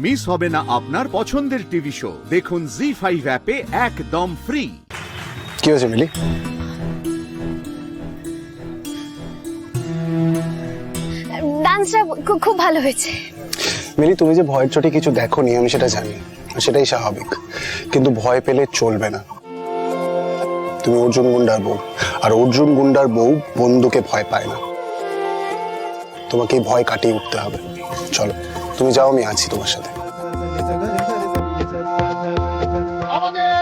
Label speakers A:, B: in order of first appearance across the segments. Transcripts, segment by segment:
A: Miss হবে না আপনার পছন্দের টিভি শো। দেখুন জি5 অ্যাপে একদম ফ্রি।
B: কি হয়েছে মিলি?
C: ডান্সটা খুব ভালো হয়েছে।
B: মিলি, তুমি যে ভয়ের চোটে কিছু দেখোনি আমি সেটা জানি, সেটাই স্বাভাবিক, কিন্তু ভয় পেলে চলবে না। তুমি অর্জুন গুন্ডার বউ, আর অর্জুন গুন্ডার বউ বন্ধুকে ভয় পায় না। তোমাকে এই ভয় কাটিয়ে উঠতে হবে। চলো তুমি যাও, আমি আছি তোমার সাথে।
D: আমাদের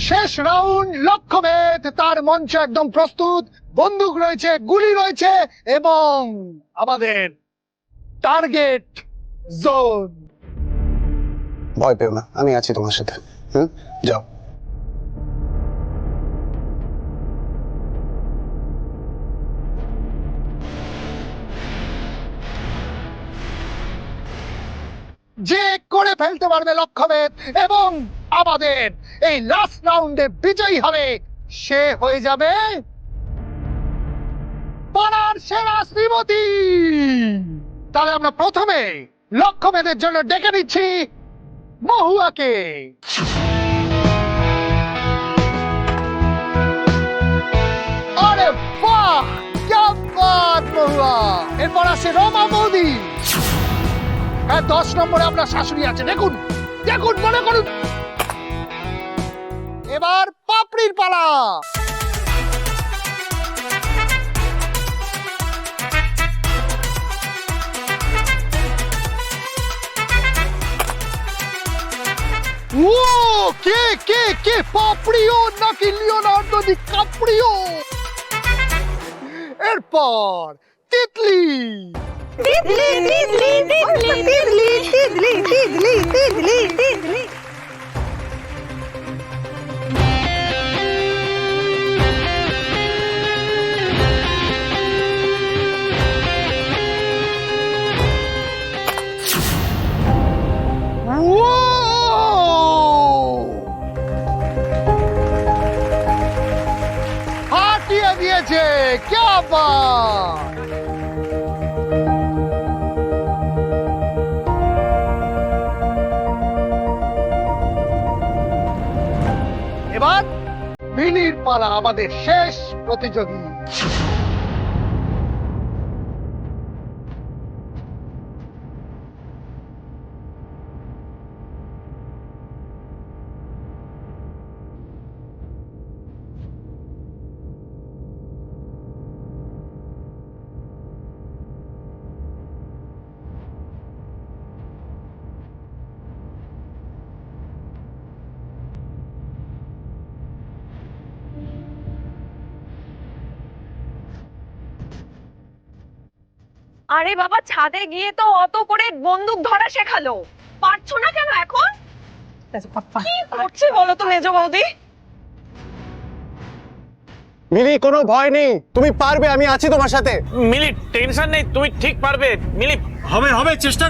D: শেষ রাউন্ড লক্ষ্যভেদ, তার মঞ্চ একদম প্রস্তুত, বন্দুক রয়েছে, গুলি রয়েছে এবং আমাদের টার্গেট জোন।
B: ভয় পেও না, আমি আছি তোমার সাথে। যাও।
D: যে করে ফেলতে পারবে লক্ষ্যভেদ এবং আমাদের এই লাস্ট রাউন্ডে বিজয়ী হবে, সে হয়ে যাবে পাড়ার সেরা শ্রীমতী। তাহলে আমরা প্রথমে লক্ষ্যভেদের জন্য ডেকে নিচ্ছি মহুয়াকে। আরে বাহ, কি বাত মহুয়া। এরপর আসে রমা বৌদি। 10 নম্বরে আমরা শাশুড়ি আছে, দেখুন দেখুন, মনে করুন। এবার পাপড়ির পালা। ও কে কে কে, পাপড়িও নাকি লিওনার্দো ডিক্যাপ্রিও? এরপর তিতলি।
C: তিতলি তিতলি তিতলি তিতলি তিতলি তিতলি তিতলি তিতলি।
D: হাটিয়ে দিয়েছে, क्या बात। এবার মিলির পালা, আমাদের শেষ প্রতিযোগী।
E: আরে বাবা, ছাদে গিয়ে তো অত করে বন্দুক ধরা শেখালো, পারছো না কেন এখন? কি করছে বলো তো মেজো বৌদি?
B: মিলি, কোনো ভয় নেই, তুমি পারবে, আমি আছি তোমার সাথে।
F: মিলি টেনশন নেই, তুমি ঠিক পারবে। মিলি
G: হবে হবে, চেষ্টা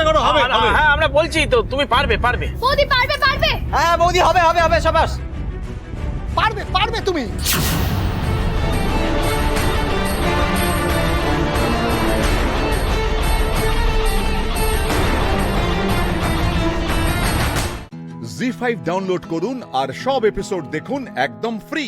G: করো, হবে হবে।
F: হ্যাঁ আমরা বলছি তো, তুমি পারবে পারবে।
C: বৌদি পারবে পারবে।
F: হ্যাঁ বৌদি, হবে হবে হবে, সাবাস।
D: পারবে পারবে তুমি।
A: জি5 ডাউনলোড করুন আর সব এপিসোড দেখুন একদম ফ্রি।